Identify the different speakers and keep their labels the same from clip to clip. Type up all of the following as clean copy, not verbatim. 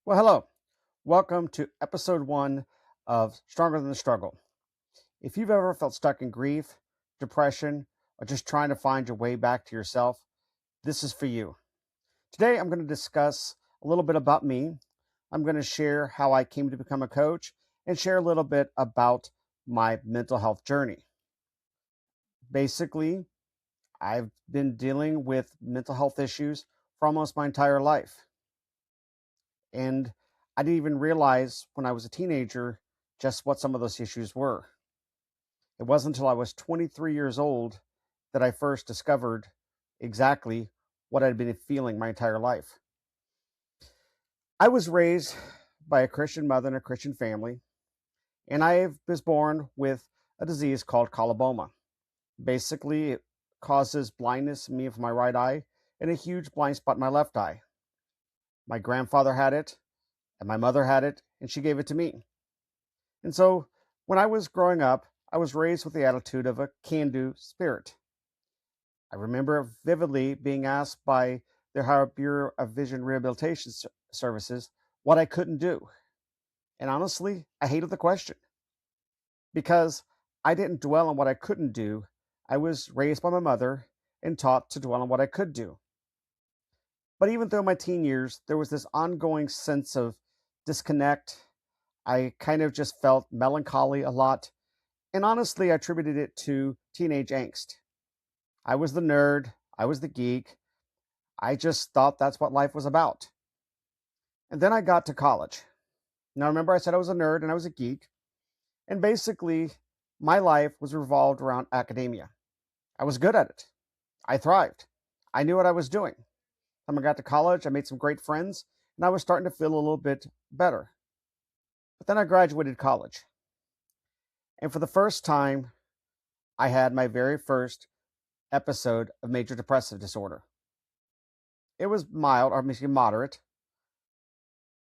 Speaker 1: Well, hello. Welcome to Episode 1 of Stronger Than the Struggle. If you've ever felt stuck in grief, depression, or just trying to find your way back to yourself, this is for you. Today, I'm going to discuss a little bit about me. I'm going to share how I came to become a coach and share a little bit about my mental health journey. Basically, I've been dealing with mental health issues for almost my entire life. And I didn't even realize when I was a teenager just what some of those issues were. It wasn't until I was 23 years old that I first discovered exactly what I'd been feeling my entire life. I was raised by a Christian mother and a Christian family, and I was born with a disease called coloboma. Basically, it causes blindness in me of my right eye and a huge blind spot in my left eye. My grandfather had it, and my mother had it, and she gave it to me. And so when I was growing up, I was raised with the attitude of a can-do spirit. I remember vividly being asked by the Ohio Bureau of Vision Rehabilitation Services what I couldn't do. And honestly, I hated the question because I didn't dwell on what I couldn't do. I was raised by my mother and taught to dwell on what I could do. But even through my teen years, there was this ongoing sense of disconnect. I kind of just felt melancholy a lot. And honestly, I attributed it to teenage angst. I was the nerd. I was the geek. I just thought that's what life was about. And then I got to college. Now, remember, I said I was a nerd and I was a geek. And basically, my life was revolved around academia. I was good at it. I thrived. I knew what I was doing. When I got to college, I made some great friends, and I was starting to feel a little bit better. But then I graduated college. And for the first time, I had my very first episode of major depressive disorder. It was mild, or maybe moderate,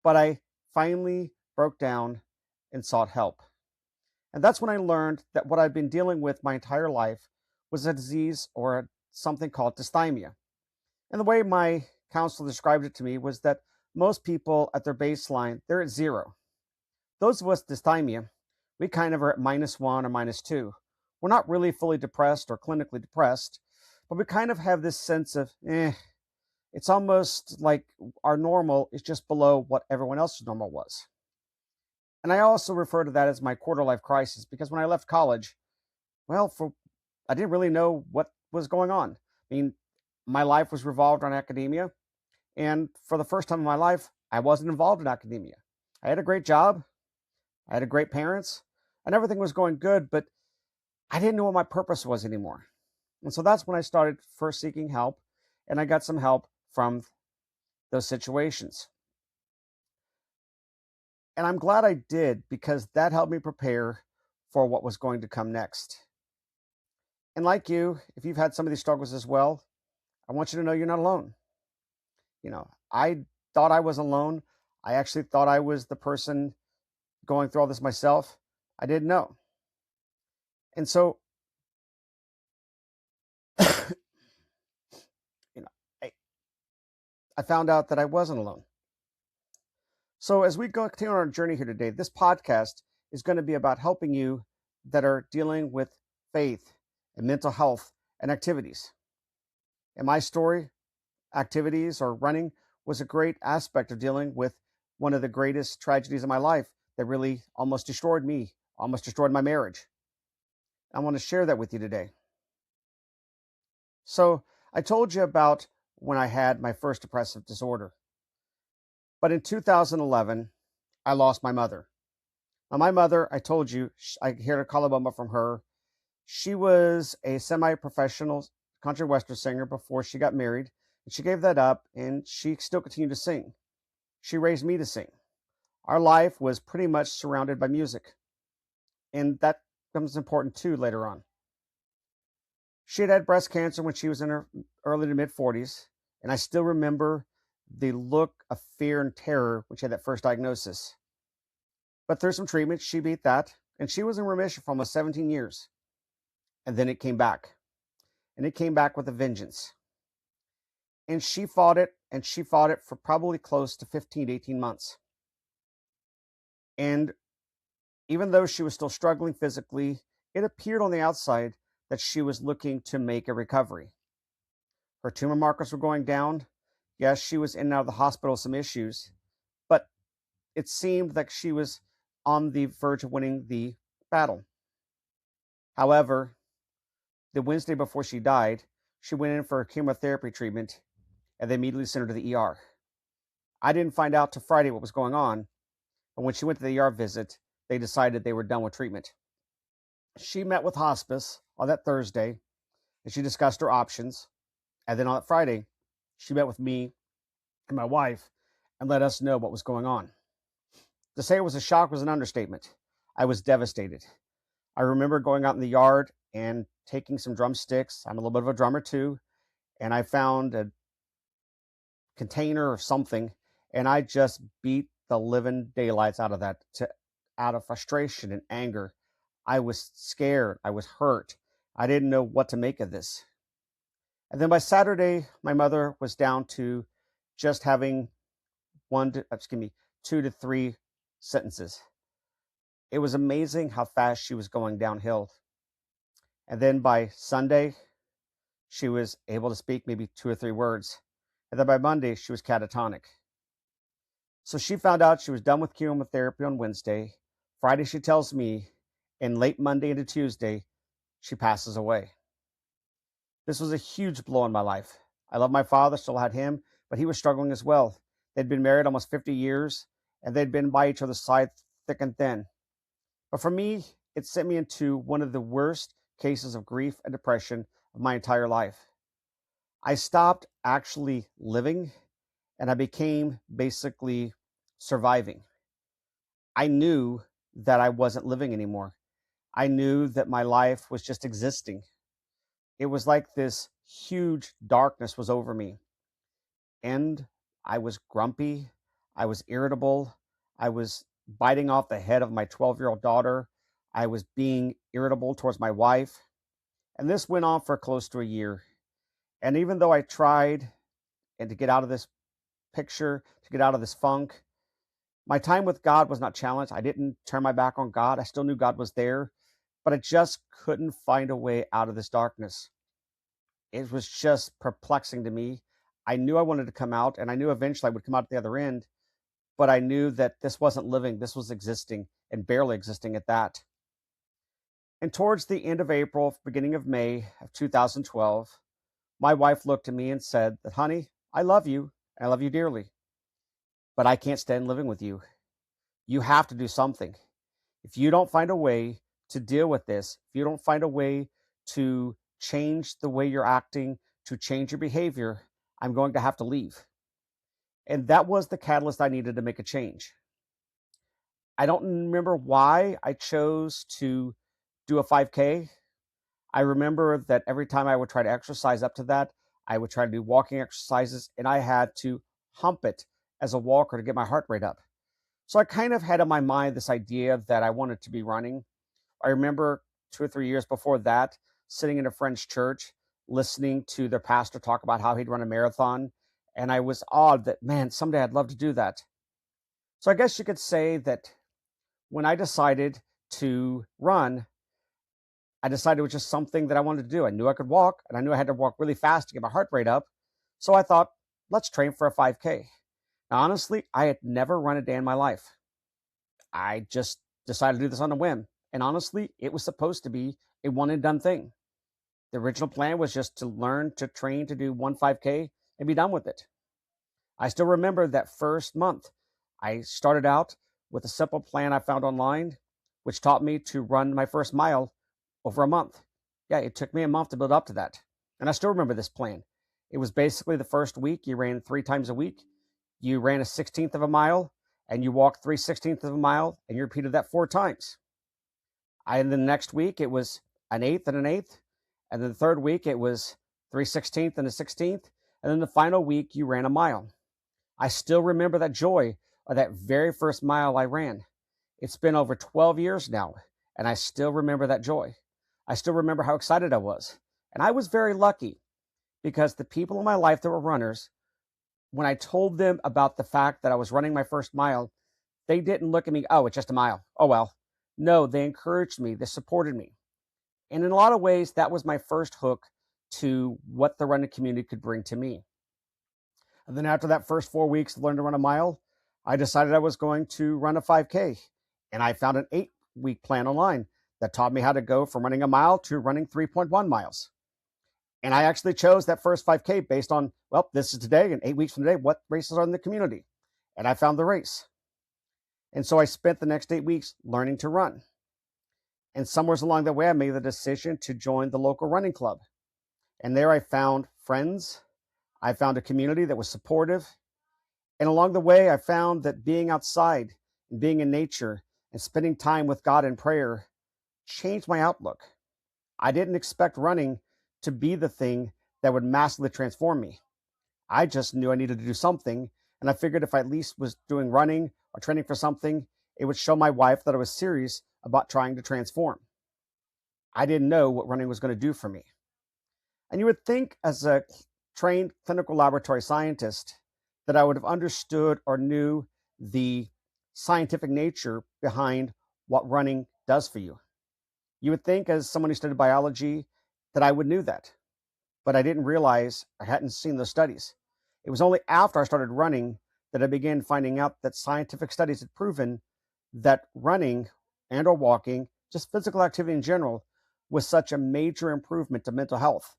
Speaker 1: but I finally broke down and sought help. And that's when I learned that what I'd been dealing with my entire life was a disease or something called dysthymia. And the way my counselor described it to me was that most people at their baseline, they're at 0. Those of us with dysthymia, we kind of are at -1 or -2. We're not really fully depressed or clinically depressed, but we kind of have this sense of, it's almost like our normal is just below what everyone else's normal was. And I also refer to that as my quarter life crisis because when I left college, well, I didn't really know what was going on. I mean, my life was revolved around academia. And for the first time in my life, I wasn't involved in academia. I had a great job. I had great parents and everything was going good, but I didn't know what my purpose was anymore. And so that's when I started first seeking help, and I got some help from those situations. And I'm glad I did because that helped me prepare for what was going to come next. And like you, if you've had some of these struggles as well, I want you to know you're not alone. I thought I was alone. I actually thought I was the person going through all this myself. I didn't know. And so, you know, I, I found out that I wasn't alone. So as we go continue on our journey here today, this podcast is going to be about helping you that are dealing with faith and mental health and activities. In my story, activities or running was a great aspect of dealing with one of the greatest tragedies of my life that really almost destroyed me, almost destroyed my marriage. I want to share that with you today. So I told you about when I had my first depressive disorder. But in 2011, I lost my mother. Now, my mother, I told you, I heard a coloboma from her. She was a semi-professional country western singer before she got married. And she gave that up, and she still continued to sing. She raised me to sing. Our life was pretty much surrounded by music. And that becomes important too later on. She had breast cancer when she was in her early to mid-40s. And I still remember the look of fear and terror when she had that first diagnosis. But through some treatment, she beat that, and she was in remission for almost 17 years. And then it came back. And it came back with a vengeance. And she fought it for probably close to 15 to 18 months. And even though she was still struggling physically, it appeared on the outside that she was looking to make a recovery. Her tumor markers were going down. Yes, she was in and out of the hospital with some issues, but it seemed like she was on the verge of winning the battle. However, the Wednesday before she died, she went in for a chemotherapy treatment and they immediately sent her to the ER. I didn't find out till Friday what was going on, but when she went to the ER visit, they decided they were done with treatment. She met with hospice on that Thursday and she discussed her options. And then on that Friday, she met with me and my wife and let us know what was going on. To say it was a shock was an understatement. I was devastated. I remember going out in the yard and taking some drumsticks. I'm a little bit of a drummer too. And I found a container or something, and I just beat the living daylights out of that out of frustration and anger. I was scared. I was hurt. I didn't know what to make of this. And then by Saturday, my mother was down to just having 2 to 3 sentences. It was amazing how fast she was going downhill. And then by Sunday, she was able to speak maybe 2 or 3 words. And then by Monday, she was catatonic. So she found out she was done with chemotherapy on Wednesday. Friday, she tells me, and late Monday into Tuesday, she passes away. This was a huge blow in my life. I love my father, still had him, but he was struggling as well. They'd been married almost 50 years, and they'd been by each other's side thick and thin. But for me, it sent me into one of the worst cases of grief and depression of my entire life. I stopped actually living, and I became basically surviving. I knew that I wasn't living anymore. I knew that my life was just existing. It was like this huge darkness was over me. And I was grumpy. I was irritable. I was biting off the head of my 12-year-old daughter. I was being irritable towards my wife. And this went on for close to a year. And even though I tried and to get out of this picture, to get out of this funk, my time with God was not challenged. I didn't turn my back on God. I still knew God was there, but I just couldn't find a way out of this darkness. It was just perplexing to me. I knew I wanted to come out, and I knew eventually I would come out at the other end, but I knew that this wasn't living. This was existing, and barely existing at that. And towards the end of April, beginning of May of 2012, my wife looked at me and said that, honey, I love you, and I love you dearly, but I can't stand living with you. You have to do something. If you don't find a way to deal with this, if you don't find a way to change the way you're acting, to change your behavior, I'm going to have to leave. And that was the catalyst I needed to make a change. I don't remember why I chose to do a 5K. I remember that every time I would try to exercise up to that, I would try to do walking exercises, and I had to hump it as a walker to get my heart rate up. So I kind of had in my mind this idea that I wanted to be running. I remember 2 or 3 years before that, sitting in a friend's church, listening to their pastor talk about how he'd run a marathon. And I was awed that, man, someday I'd love to do that. So I guess you could say that when I decided to run, I decided it was just something that I wanted to do. I knew I could walk, and I knew I had to walk really fast to get my heart rate up. So I thought, let's train for a 5K. Now, honestly, I had never run a day in my life. I just decided to do this on a whim. And honestly, it was supposed to be a one and done thing. The original plan was just to learn to train to do one 5K and be done with it. I still remember that first month. I started out with a simple plan I found online, which taught me to run my first mile over a month. Yeah, it took me a month to build up to that. And I still remember this plan. It was basically the first week you ran 3 times a week. You ran a 16th of a mile, and you walked 3/16 of a mile, and you repeated that 4 times. And the next week it was an eighth and an eighth. And then the third week it was 3/16 and a 16th. And then the final week you ran a mile. I still remember that joy of that very first mile I ran. It's been over 12 years now, and I still remember that joy. I still remember how excited I was. And I was very lucky because the people in my life that were runners, when I told them about the fact that I was running my first mile, They didn't look at me, oh, it's just a mile. Oh, well. No, they encouraged me. They supported me. And in a lot of ways, that was my first hook to what the running community could bring to me. And then after that first 4 weeks to learn to run a mile, I decided I was going to run a 5K. And I found an 8-week plan online that taught me how to go from running a mile to running 3.1 miles. And I actually chose that first 5K based on, well, this is today, and 8 weeks from today, what races are in the community? And I found the race. And so I spent the next 8 weeks learning to run. And somewhere along the way, I made the decision to join the local running club. And there I found friends. I found a community that was supportive. And along the way, I found that being outside and being in nature and spending time with God in prayer changed my outlook. I didn't expect running to be the thing that would massively transform me. I just knew I needed to do something. And I figured if I at least was doing running or training for something, it would show my wife that I was serious about trying to transform. I didn't know what running was going to do for me. And you would think, as a trained clinical laboratory scientist, that I would have understood or knew the scientific nature behind what running does for you. You would think, as someone who studied biology, that I would knew that. But I didn't realize I hadn't seen those studies. It was only after I started running that I began finding out that scientific studies had proven that running and or walking, just physical activity in general, was such a major improvement to mental health.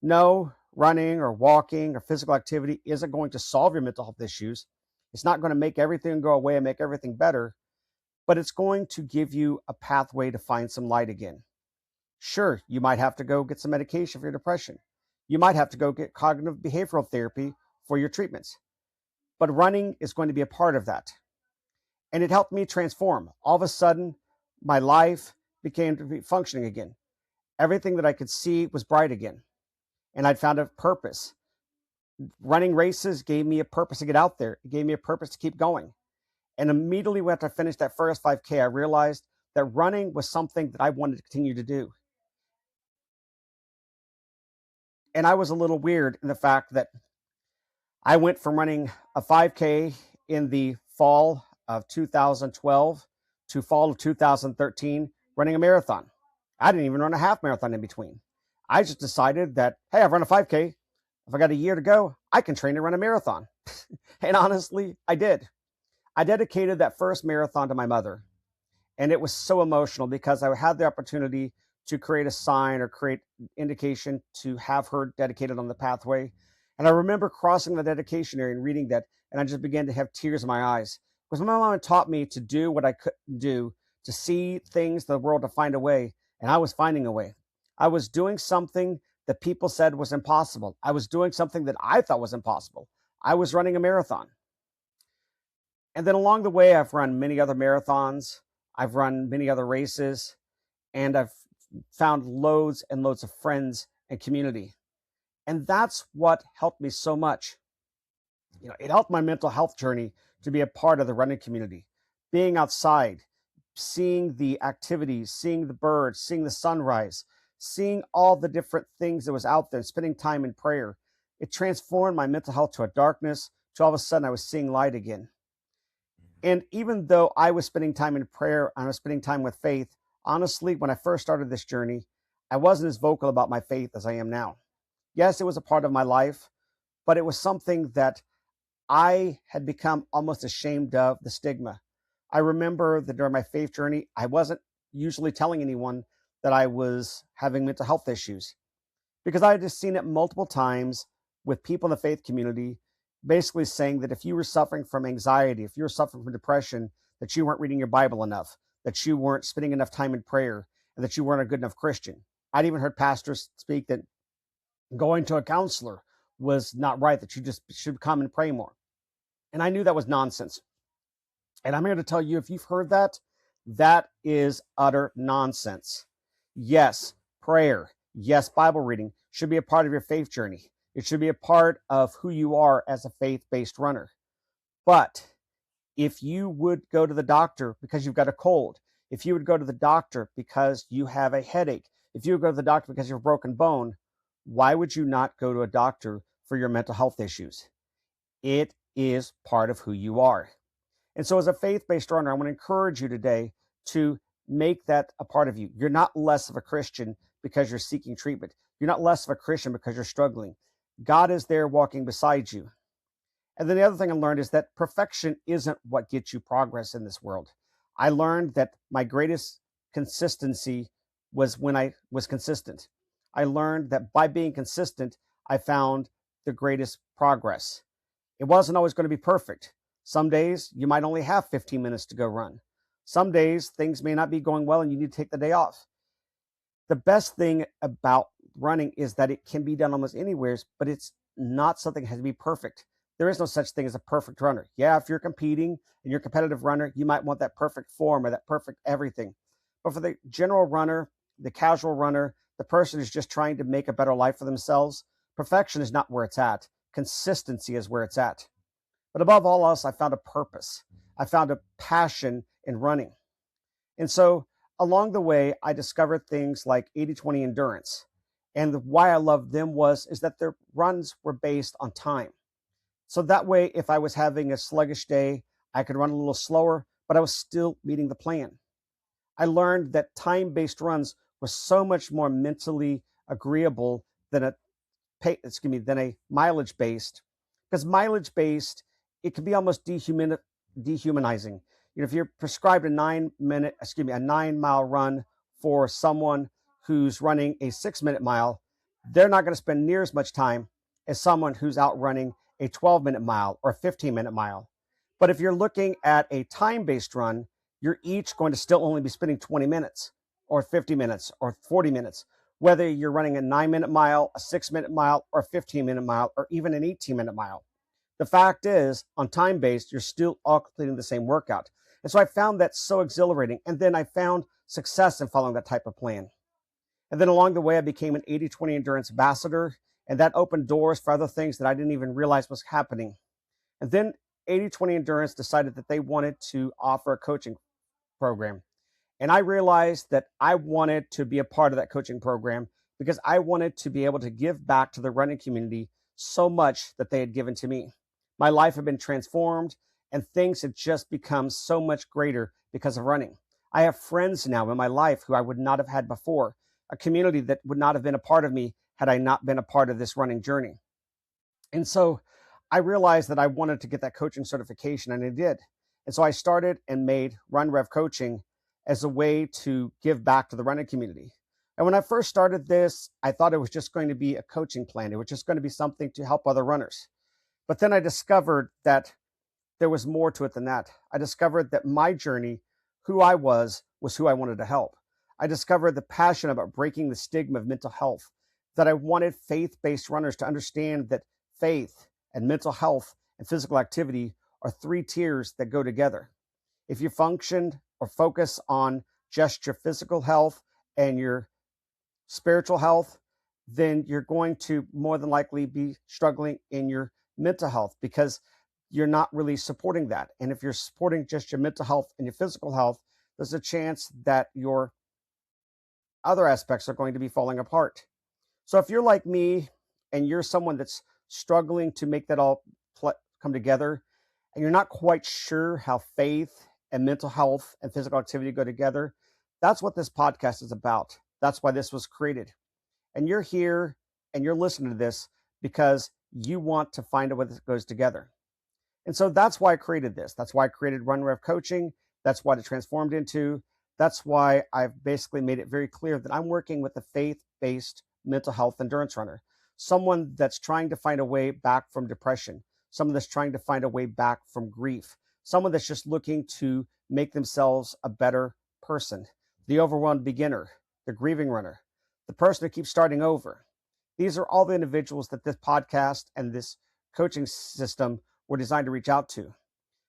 Speaker 1: No, running or walking or physical activity isn't going to solve your mental health issues. It's not going to make everything go away and make everything better, but it's going to give you a pathway to find some light again. Sure, you might have to go get some medication for your depression. You might have to go get cognitive behavioral therapy for your treatments. But running is going to be a part of that. And it helped me transform. All of a sudden, my life became to be functioning again. Everything that I could see was bright again. And I'd found a purpose. Running races gave me a purpose to get out there. It gave me a purpose to keep going. And immediately after I finished that first 5K, I realized that running was something that I wanted to continue to do. And I was a little weird in the fact that I went from running a 5K in the fall of 2012 to fall of 2013, running a marathon. I didn't even run a half marathon in between. I just decided that, hey, I've run a 5K. If I got a year to go, I can train to run a marathon. And honestly, I did. I dedicated that first marathon to my mother. And it was so emotional because I had the opportunity to create a sign or create indication to have her dedicated on the pathway. And I remember crossing the dedication area and reading that, and I just began to have tears in my eyes. Because my mom had taught me to do what I couldn't do, to see things in the world, to find a way, and I was finding a way. I was doing something that people said was impossible. I was doing something that I thought was impossible. I was running a marathon. And then along the way, I've run many other marathons. I've run many other races, and I've found loads and loads of friends and community. And that's what helped me so much. It helped my mental health journey to be a part of the running community, being outside, seeing the activities, seeing the birds, seeing the sunrise, seeing all the different things that was out there, spending time in prayer. It transformed my mental health to a darkness, to all of a sudden I was seeing light again. And even though I was spending time in prayer, I was spending time with faith, honestly, when I first started this journey, I wasn't as vocal about my faith as I am now. Yes, it was a part of my life, but it was something that I had become almost ashamed of, the stigma. I remember that during my faith journey, I wasn't usually telling anyone that I was having mental health issues because I had just seen it multiple times with people in the faith community basically saying that if you were suffering from anxiety, if you were suffering from depression, that you weren't reading your Bible enough, that you weren't spending enough time in prayer, and that you weren't a good enough Christian. I'd even heard pastors speak that going to a counselor was not right, that you just should come and pray more. And I knew that was nonsense. And I'm here to tell you, if you've heard that, that is utter nonsense. Yes, prayer, yes, Bible reading should be a part of your faith journey. It should be a part of who you are as a faith-based runner. But if you would go to the doctor because you've got a cold, if you would go to the doctor because you have a headache, if you would go to the doctor because you have a broken bone, why would you not go to a doctor for your mental health issues? It is part of who you are. And so as a faith-based runner, I want to encourage you today to make that a part of you. You're not less of a Christian because you're seeking treatment. You're not less of a Christian because you're struggling. God is there walking beside you. And then the other thing I learned is that perfection isn't what gets you progress in this world. I learned that my greatest consistency was when I was consistent. I learned that by being consistent, I found the greatest progress. It wasn't always going to be perfect. Some days you might only have 15 minutes to go run. Some days things may not be going well and you need to take the day off. The best thing about running is that it can be done almost anywhere, but it's not something that has to be perfect. There is no such thing as a perfect runner. Yeah, if you're competing and you're a competitive runner, you might want that perfect form or that perfect everything. But for the general runner, the casual runner, the person who's just trying to make a better life for themselves, perfection is not where it's at. Consistency is where it's at. But above all else, I found a purpose. I found a passion in running. And so along the way, I discovered things like 80-20 endurance. And why I loved them is that their runs were based on time. So that way, if I was having a sluggish day, I could run a little slower, but I was still meeting the plan. I learned that time-based runs were so much more mentally agreeable than a mileage-based, because mileage-based, it can be almost dehumanizing. If you're prescribed a 9-mile run for someone who's running a 6-minute mile, they're not going to spend near as much time as someone who's out running a 12-minute mile or a 15-minute mile. But if you're looking at a time-based run, you're each going to still only be spending 20 minutes or 50 minutes or 40 minutes, whether you're running a 9-minute mile, a 6-minute mile, or a 15-minute mile, or even an 18-minute mile. The fact is, on time-based, you're still all completing the same workout. And so I found that so exhilarating. And then I found success in following that type of plan. And then along the way, I became an 80-20 endurance ambassador, and that opened doors for other things that I didn't even realize was happening. And then 80-20 endurance decided that they wanted to offer a coaching program. And I realized that I wanted to be a part of that coaching program because I wanted to be able to give back to the running community so much that they had given to me. My life had been transformed and things had just become so much greater because of running. I have friends now in my life who I would not have had before, a community that would not have been a part of me had I not been a part of this running journey. And so I realized that I wanted to get that coaching certification, and I did. And so I started and made RunRev Coaching as a way to give back to the running community. And when I first started this, I thought it was just going to be a coaching plan. It was just going to be something to help other runners. But then I discovered that there was more to it than that. I discovered that my journey, who I was who I wanted to help. I discovered the passion about breaking the stigma of mental health, that I wanted faith-based runners to understand that faith and mental health and physical activity are 3 tiers that go together. If you functioned or focus on just your physical health and your spiritual health, then you're going to more than likely be struggling in your mental health because you're not really supporting that. And if you're supporting just your mental health and your physical health, there's a chance that your other aspects are going to be falling apart. So if you're like me and you're someone that's struggling to make that all come together, and you're not quite sure how faith and mental health and physical activity go together, that's what this podcast is about. That's why this was created. And you're here and you're listening to this because you want to find out what this goes together. And so that's why I created this. That's why I created RunRev Coaching. That's what it transformed into. That's why I've basically made it very clear that I'm working with a faith-based mental health endurance runner, someone that's trying to find a way back from depression, someone that's trying to find a way back from grief, someone that's just looking to make themselves a better person, the overwhelmed beginner, the grieving runner, the person who keeps starting over. These are all the individuals that this podcast and this coaching system were designed to reach out to.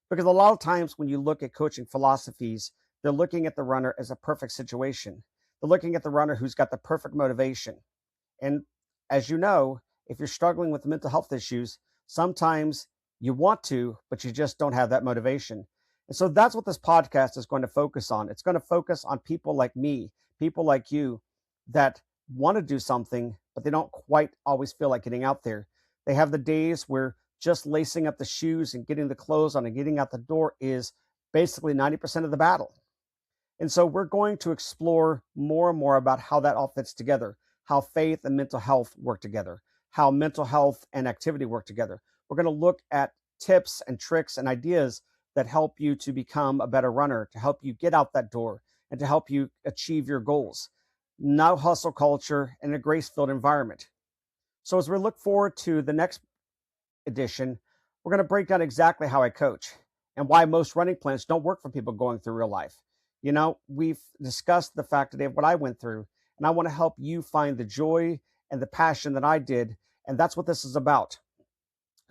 Speaker 1: Because a lot of times when you look at coaching philosophies, they're looking at the runner as a perfect situation. They're looking at the runner who's got the perfect motivation. And as you know, if you're struggling with mental health issues, sometimes you want to, but you just don't have that motivation. And so that's what this podcast is going to focus on. It's going to focus on people like me, people like you that want to do something, but they don't quite always feel like getting out there. They have the days where just lacing up the shoes and getting the clothes on and getting out the door is basically 90% of the battle. And so we're going to explore more and more about how that all fits together, how faith and mental health work together, how mental health and activity work together. We're going to look at tips and tricks and ideas that help you to become a better runner, to help you get out that door, and to help you achieve your goals. No hustle culture and a grace-filled environment. So as we look forward to the next edition, we're going to break down exactly how I coach and why most running plans don't work for people going through real life. You know, we've discussed the fact today of what I went through, and I want to help you find the joy and the passion that I did, and that's what this is about.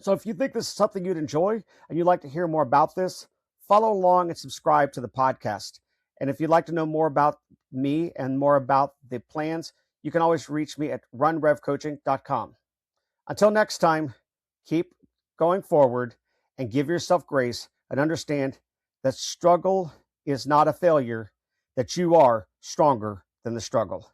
Speaker 1: So if you think this is something you'd enjoy and you'd like to hear more about this, follow along and subscribe to the podcast. And if you'd like to know more about me and more about the plans, you can always reach me at runrevcoaching.com. Until next time, keep going forward and give yourself grace and understand that struggle is not a failure, that you are stronger than the struggle.